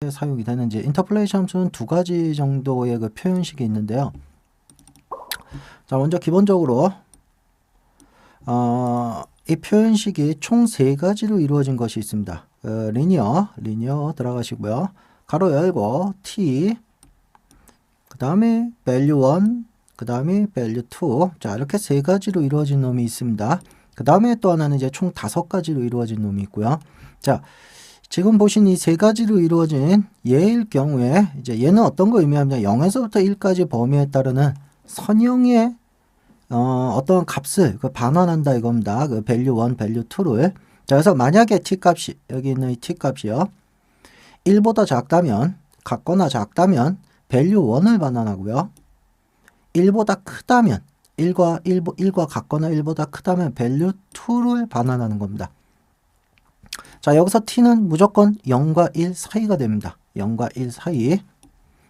어떻게 사용이 되는지. 인터폴레이션 함수는 두 가지 정도의 그 표현식이 있는데요. 자, 먼저 기본적으로 이 표현식이 총 세 가지로 이루어진 것이 있습니다. 리니어 들어가시고요. 가로 열고 t, 그 다음에 value 1, 그 다음에 value 2. 자, 이렇게 세 가지로 이루어진 놈이 있습니다. 그 다음에 또 하나는 이제 총 5가지로 이루어진 놈이 있고요. 자, 지금 보신 이 세 가지로 이루어진 얘일 경우에 이제 얘는 어떤 거 의미하냐? 0에서부터 1까지 범위에 따르는 선형의 어떤 값을 그 반환한다 이겁니다. 그 value 1, value 2를. 자, 그래서 만약에 t 값이, 여기 있는 이 t 값이요, 1보다 작다면, 같거나 작다면 value 1을 반환하고요. 1보다 크다면, 1과 같거나 1보다 크다면 value 2를 반환하는 겁니다. 자, 여기서 t는 무조건 0과 1 사이가 됩니다. 0과 1 사이.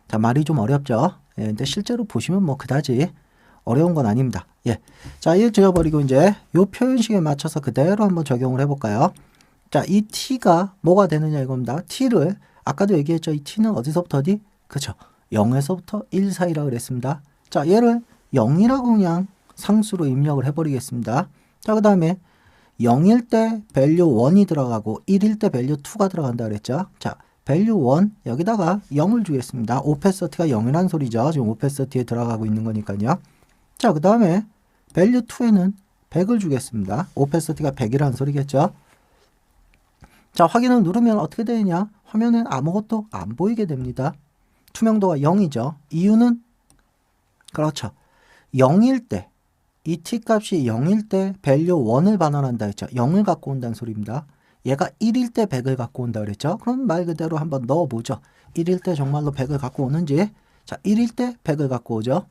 자, 말이 좀 어렵죠? 예, 근데 실제로 보시면 뭐 그다지 어려운 건 아닙니다. 예. 자, 얘 지워버리고 이제 요 표현식에 맞춰서 그대로 한번 적용을 해볼까요? 자, 이 t가 뭐가 되느냐 이겁니다. t를 아까도 얘기했죠. 이 t는 어디서부터 어디? 그쵸. 0에서부터 1 사이라고 그랬습니다. 자, 얘를 0이라고 그냥 상수로 입력을 해버리겠습니다. 자, 그 다음에 0일 때 value 1이 들어가고 1일 때 value 2가 들어간다 그랬죠. 자, value 1 여기다가 0을 주겠습니다. opaciti가 0이란 소리죠. 지금 opaciti에 들어가고 있는 거니까요. 자, 그 다음에 value 2에는 100을 주겠습니다. opacity가 100이라는 소리겠죠. 자, 확인을 누르면 어떻게 되느냐? 화면엔 아무것도 안 보이게 됩니다. 투명도가 0이죠. 이유는 그렇죠. 0일 때, 이 t 값이 0일 때 value 1을 반환한다 했죠. 0을 갖고 온다는 소리입니다. 얘가 1일 때 100을 갖고 온다 그랬죠. 그럼 말 그대로 한번 넣어보죠. 1일 때 정말로 100을 갖고 오는지. 자, 1일 때 100을 갖고 오죠.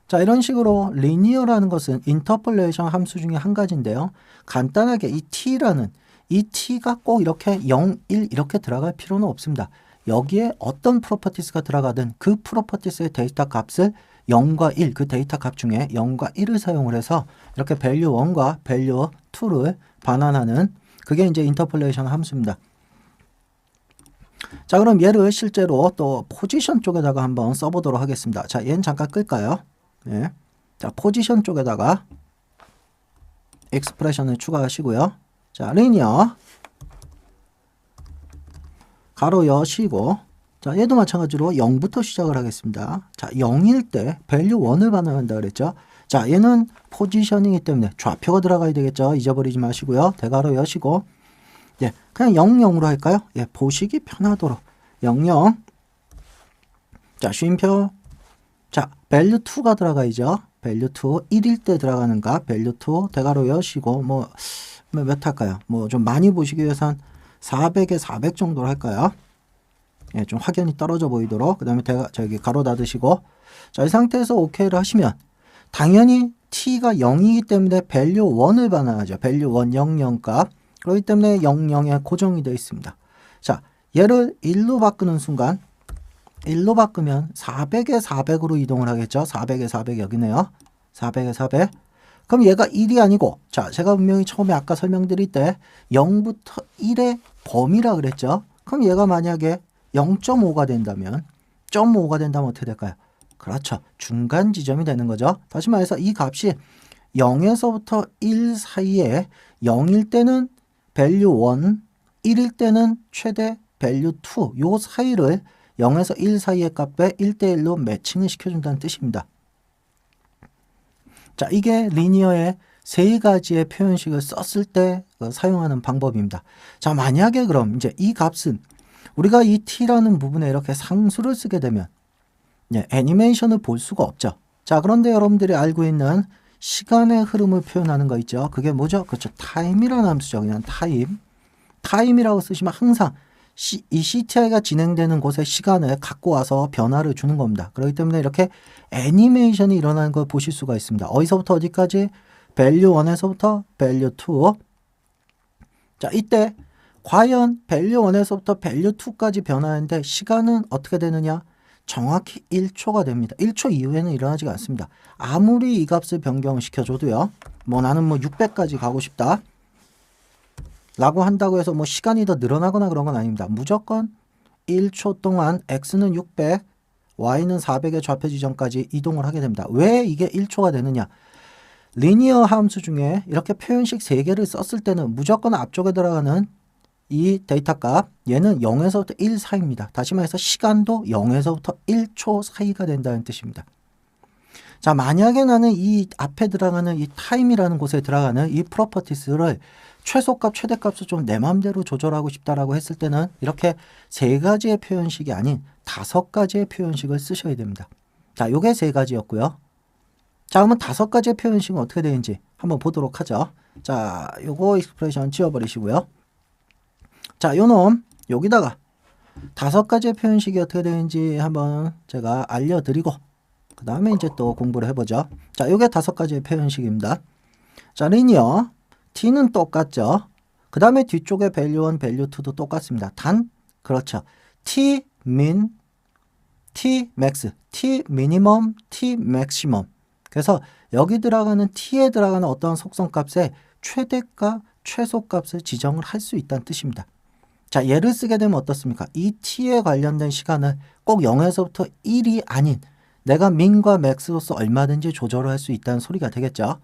자, 이런 식으로 리니어라는 것은 인터폴레이션 함수 중에 한 가지인데요. 간단하게 이 t라는, 이 t가 꼭 이렇게 0, 1 이렇게 들어갈 필요는 없습니다. 여기에 어떤 프로퍼티스가 들어가든 그 프로퍼티스의 데이터 값을 0과 1, 그 데이터 값 중에 0과 1을 사용을 해서 이렇게 value 1과 value 2를 반환하는, 그게 이제 인터폴레이션 함수입니다. 자, 그럼 얘를 실제로 또 포지션 쪽에다가 한번 써보도록 하겠습니다. 자, 얘는 잠깐 끌까요? 네. 자, 포지션 쪽에다가 익스프레션을 추가하시고요. 자, 리니어 가로 여시고, 자, 얘도 마찬가지로 0부터 시작을 하겠습니다. 자, 0일 때 value 1을 반환한다 그랬죠. 자, 얘는 포지션이기 때문에 좌표가 들어가야 되겠죠. 잊어버리지 마시고요. 대가로 여시고, 예, 그냥 00으로 할까요? 예, 보시기 편하도록 00. 자, 쉼표. 자, value 2가 들어가야죠. value 2, 1일 때 들어가는가? value 2, 대가로 여시고, 몇 할까요? 뭐 좀 많이 보시기 위해선 400에 400 정도로 할까요? 예, 좀 확연히 떨어져 보이도록. 그 다음에 저기 가로 닫으시고. 자, 이 상태에서 OK를 하시면, 당연히 t가 0이기 때문에 value 1을 반환하죠. value 1, 00 값. 그렇기 때문에 00에 고정이 되어 있습니다. 자, 얘를 1로 바꾸는 순간, 1로 바꾸면 400에 400으로 이동을 하겠죠. 400에 400 여기네요. 400에 400. 그럼 얘가 1이 아니고, 자, 제가 분명히 처음에 아까 설명드릴 때 0부터 1의 범위라 그랬죠. 그럼 얘가 만약에 0.5가 된다면, 0.5가 된다면 어떻게 될까요? 그렇죠. 중간 지점이 되는 거죠. 다시 말해서 이 값이 0에서부터 1 사이에 0일 때는 value 1, 1일 때는 최대 value 2, 요 사이를 0에서 1 사이의 값에 1대1로 매칭을 시켜준다는 뜻입니다. 자, 이게 리니어의 세 가지의 표현식을 썼을 때 사용하는 방법입니다. 자, 만약에 그럼 이제 이 값은 우리가 이 t라는 부분에 이렇게 상수를 쓰게 되면, 예, 애니메이션을 볼 수가 없죠. 자, 그런데 여러분들이 알고 있는 시간의 흐름을 표현하는 거 있죠. 그게 뭐죠? 그렇죠. 타임이라는 함수죠. 그냥 타임. 타임이라고 쓰시면 항상 이 CTI가 진행되는 곳의 시간을 갖고 와서 변화를 주는 겁니다. 그렇기 때문에 이렇게 애니메이션이 일어나는 걸 보실 수가 있습니다. 어디서부터 어디까지? value 1에서부터 value 2. 자, 이때 과연 value 1에서부터 value 2까지 변하는데 시간은 어떻게 되느냐? 정확히 1초가 됩니다. 1초 이후에는 일어나지가 않습니다. 아무리 이 값을 변경시켜줘도요. 뭐 나는 뭐 600까지 가고 싶다. 라고 한다고 해서 뭐 시간이 더 늘어나거나 그런 건 아닙니다. 무조건 1초 동안 x는 600, y는 400의 좌표 지점까지 이동을 하게 됩니다. 왜 이게 1초가 되느냐? 리니어 함수 중에 이렇게 표현식 3개를 썼을 때는 무조건 앞쪽에 들어가는 이 데이터 값, 얘는 0에서부터 1 사이입니다. 다시 말해서 시간도 0에서부터 1초 사이가 된다는 뜻입니다. 자, 만약에 나는 이 앞에 들어가는 이 타임이라는 곳에 들어가는 이 프로퍼티스를 최소값, 최대값을 좀 내 마음대로 조절하고 싶다라고 했을 때는 이렇게 3가지의 표현식이 아닌 5가지의 표현식을 쓰셔야 됩니다. 자, 요게 3가지였고요. 자, 그러면 5가지의 표현식은 어떻게 되는지 한번 보도록 하죠. 자, 요거 익스프레션 지워버리시고요. 자, 요놈 여기다가 5가지의 표현식이 어떻게 되는지 한번 제가 알려드리고 그 다음에 이제 또 공부를 해보죠. 자, 요게 5가지의 표현식입니다. 자, 리니어 t는 똑같죠. 그 다음에 뒤쪽에 value 1, value 2도 똑같습니다. 단 그렇죠. t min, t max, t minimum, t maximum. 그래서 여기 들어가는 t에 들어가는 어떤 속성값에 최대값, 최소값을 지정을 할 수 있다는 뜻입니다. 자, 얘를 쓰게 되면 어떻습니까? 이 t에 관련된 시간을 꼭 0에서부터 1이 아닌 내가 min과 max로서 얼마든지 조절을 할 수 있다는 소리가 되겠죠.